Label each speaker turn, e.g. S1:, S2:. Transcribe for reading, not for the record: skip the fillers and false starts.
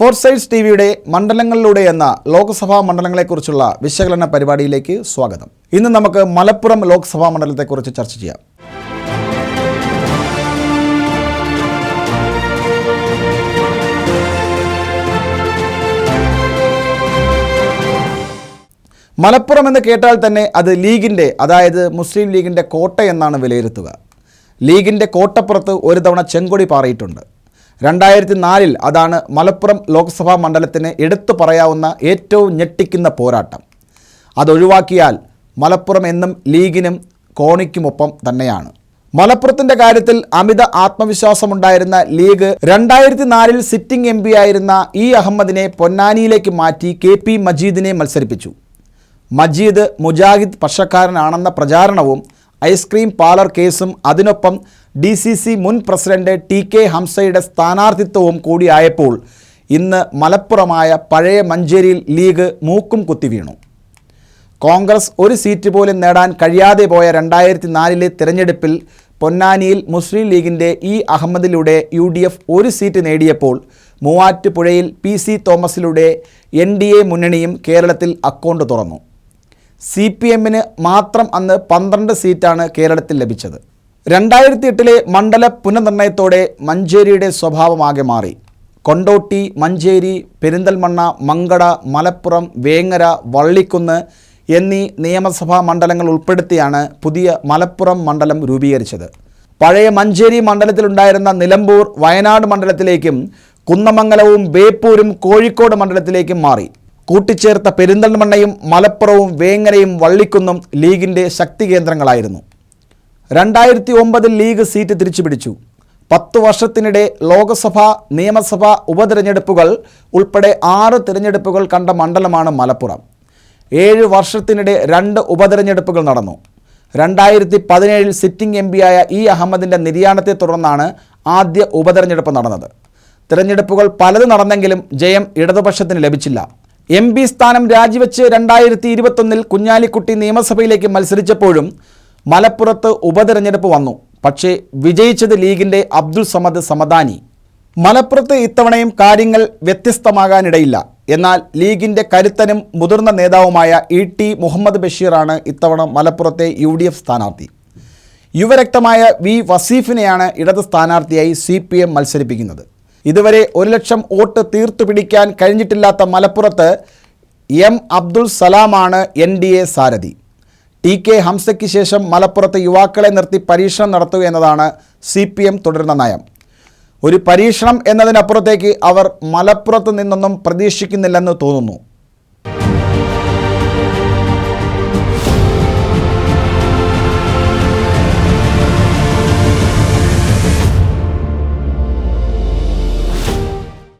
S1: ഫോർസൈറ്റ്സ് ടിവിയുടെ മണ്ഡലങ്ങളിലൂടെ എന്ന ലോക്സഭാ മണ്ഡലങ്ങളെക്കുറിച്ചുള്ള വിശകലന പരിപാടിയിലേക്ക് സ്വാഗതം. ഇന്ന് നമുക്ക് മലപ്പുറം ലോക്സഭാ മണ്ഡലത്തെക്കുറിച്ച് ചർച്ച ചെയ്യാം. മലപ്പുറം എന്ന് കേട്ടാൽ തന്നെ അത് ലീഗിൻ്റെ, അതായത് മുസ്ലിം ലീഗിൻ്റെ കോട്ട എന്നാണ് വിലയിരുത്തുക. ലീഗിൻ്റെ കോട്ടപ്പുറത്ത് ഒരു തവണ ചെങ്കൊടി പാറിയിട്ടുണ്ട്. 2004 അതാണ് മലപ്പുറം ലോക്സഭാ മണ്ഡലത്തിന് എടുത്തു പറയാവുന്ന ഏറ്റവും ഞെട്ടിക്കുന്ന പോരാട്ടം. അതൊഴിവാക്കിയാൽ മലപ്പുറം എന്നും ലീഗിനും കോണിക്കുമൊപ്പം തന്നെയാണ്. മലപ്പുറത്തിൻ്റെ കാര്യത്തിൽ അമിത ആത്മവിശ്വാസമുണ്ടായിരുന്ന ലീഗ് 2004 സിറ്റിംഗ് എം പി ആയിരുന്ന ഇ അഹമ്മദിനെ പൊന്നാനിയിലേക്ക് മാറ്റി KP മജീദിനെ മത്സരിപ്പിച്ചു. മജീദ് മുജാഹിദ് പക്ഷക്കാരനാണെന്ന പ്രചാരണവും ഐസ്ക്രീം പാർലർ കേസും അതിനൊപ്പം DCC മുൻ പ്രസിഡന്റ് TK ഹംസയുടെ സ്ഥാനാർത്ഥിത്വവും കൂടിയായപ്പോൾ ഇന്ന് മലപ്പുറമായ പഴയ മഞ്ചേരിയിൽ ലീഗ് മൂക്കും കുത്തി വീണു. കോൺഗ്രസ് ഒരു സീറ്റ് പോലും നേടാൻ കഴിയാതെ പോയ 2004 തിരഞ്ഞെടുപ്പിൽ പൊന്നാനിയിൽ മുസ്ലിം ലീഗിൻ്റെ ഇ അഹമ്മദിലൂടെ UDF ഒരു സീറ്റ് നേടിയപ്പോൾ മൂവാറ്റുപുഴയിൽ PC തോമസിലൂടെ NDA മുന്നണിയും കേരളത്തിൽ അക്കൗണ്ട് തുറന്നു. CPMന് മാത്രം അന്ന് 12 സീറ്റാണ് കേരളത്തിൽ ലഭിച്ചത്. 2008 മണ്ഡല പുനർനിർണയത്തോടെ മഞ്ചേരിയുടെ സ്വഭാവമാകെ മാറി. കൊണ്ടോട്ടി, മഞ്ചേരി, പെരിന്തൽമണ്ണ, മങ്കട, മലപ്പുറം, വേങ്ങര, വള്ളിക്കുന്ന് എന്നീ നിയമസഭാ മണ്ഡലങ്ങൾ ഉൾപ്പെടുത്തിയാണ് പുതിയ മലപ്പുറം മണ്ഡലം രൂപീകരിച്ചത്. പഴയ മഞ്ചേരി മണ്ഡലത്തിലുണ്ടായിരുന്ന നിലമ്പൂർ, വയനാട് മണ്ഡലത്തിലേക്കും കുന്നമംഗലവും ബേപ്പൂരും കോഴിക്കോട് മണ്ഡലത്തിലേക്കും മാറി. കൂട്ടിച്ചേർത്ത പെരിന്തൽമണ്ണയും മലപ്പുറവും വേങ്ങരയും വള്ളിക്കുന്നും ലീഗിൻ്റെ ശക്തി കേന്ദ്രങ്ങളായിരുന്നു. 2009 ലീഗ് സീറ്റ് തിരിച്ചുപിടിച്ചു. 10 വർഷത്തിനിടെ ലോക്സഭ, നിയമസഭ ഉപതെരഞ്ഞെടുപ്പുകൾ ഉൾപ്പെടെ 6 തിരഞ്ഞെടുപ്പുകൾ കണ്ട മണ്ഡലമാണ് മലപ്പുറം. 7 വർഷത്തിനിടെ 2 ഉപതെരഞ്ഞെടുപ്പുകൾ നടന്നു. 2017 സിറ്റിംഗ് എം പിയായ ഇ അഹമ്മദിൻ്റെ നിര്യാണത്തെ തുടർന്നാണ് ആദ്യ ഉപതെരഞ്ഞെടുപ്പ് നടന്നത്. തിരഞ്ഞെടുപ്പുകൾ പലത് നടന്നെങ്കിലും ജയം ഇടതുപക്ഷത്തിന് ലഭിച്ചില്ല. MP സ്ഥാനം രാജിവെച്ച് 2021 കുഞ്ഞാലിക്കുട്ടി നിയമസഭയിലേക്ക് മത്സരിച്ചപ്പോഴും മലപ്പുറത്ത് ഉപതെരഞ്ഞെടുപ്പ് വന്നു. പക്ഷേ വിജയിച്ചത് ലീഗിൻ്റെ അബ്ദുൾ സമദ് സമദാനി. മലപ്പുറത്ത് ഇത്തവണയും കാര്യങ്ങൾ വ്യത്യസ്തമാകാനിടയില്ല. എന്നാൽ ലീഗിൻ്റെ കരുത്തനും മുതിർന്ന നേതാവുമായ ET മുഹമ്മദ് ബഷീറാണ് ഇത്തവണ മലപ്പുറത്തെ UDF സ്ഥാനാർത്ഥി. യുവരക്തമായ V വസീഫിനെയാണ് ഇടത് സ്ഥാനാർത്ഥിയായി CPM മത്സരിപ്പിക്കുന്നത്. ഇതുവരെ 1 ലക്ഷം വോട്ട് തീർത്തുപിടിക്കാൻ കഴിഞ്ഞിട്ടില്ലാത്ത മലപ്പുറത്ത് M അബ്ദുൾ സലാമാണ് NDA സാരഥി. TK ഹംസയ്ക്ക് ശേഷം മലപ്പുറത്ത് യുവാക്കളെ നിർത്തി പരീക്ഷണം നടത്തുക എന്നതാണ് CPM തുടരുന്ന നയം. ഒരു പരീക്ഷണം എന്നതിനപ്പുറത്തേക്ക് അവർ മലപ്പുറത്ത് നിന്നൊന്നും പ്രതീക്ഷിക്കുന്നില്ലെന്ന് തോന്നുന്നു.